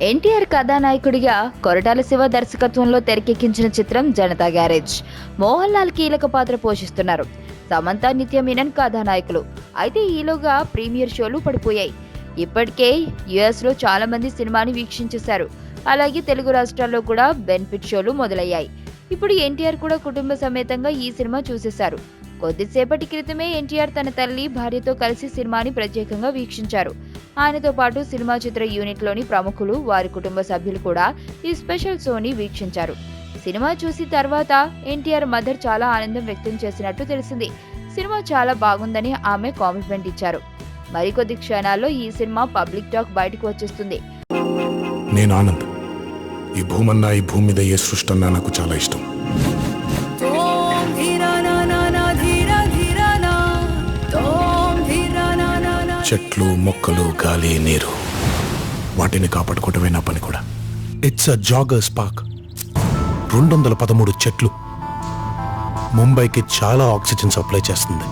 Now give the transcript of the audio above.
ఎన్టీఆర్ కథానాయకుడిగా కొరటాల శివ దర్శకత్వంలో తెరకెక్కించిన చిత్రం జనతా గ్యారేజ్. మోహన్ లాల్ కీలక పాత్ర పోషిస్తున్నారు. సమంత, నిత్య మీనన్ కథానాయకులు. అయితే ఈలోగా ప్రీమియర్ షోలు పడిపోయాయి. ఇప్పటికే యుఎస్లో చాలా మంది సినిమాని వీక్షించేశారు. అలాగే తెలుగు రాష్ట్రాల్లో కూడా బెనిఫిట్ షోలు మొదలయ్యాయి. ఇప్పుడు ఎన్టీఆర్ కూడా కుటుంబ సమేతంగా ఈ సినిమా చూసేశారు. కొద్దిసేపటి క్రితమే ఎన్టీఆర్ తన తల్లి, భార్యతో కలిసి సినిమాని ప్రత్యేకంగా వీక్షించారు. ఆయనతో పాటు సినిమా చిత్ర యూనిట్లోని ప్రముఖులు, వారి కుటుంబ సభ్యులు కూడా ఈ స్పెషల్ షోని వీక్షించారు. సినిమా చూసి తర్వాత ఎన్టీఆర్ మదర్ చాలా ఆనందం వ్యక్తం చేసినట్టు తెలిసింది. సినిమా చాలా బాగుందని ఆమె కాంప్లిమెంట్ ఇచ్చారు. మరికొద్ది క్షణాల్లో ఈ సినిమా పబ్లిక్ టాక్ బయటకు వచ్చేస్తుంది. నేను ఆనంద్. ఈ భూమన్నా, ఈ భూమి మీద ఏ సృష్టి అన్నా నాకు చాలా ఇష్టం. చెట్లు, మొక్కలు, గాలి, నీరు, వాటిని కాపాడుకోవటమే నా పని కూడా. It's a joggers park. 213 చెట్లు ముంబైకి చాలా ఆక్సిజన్ సప్లై చేస్తుంది.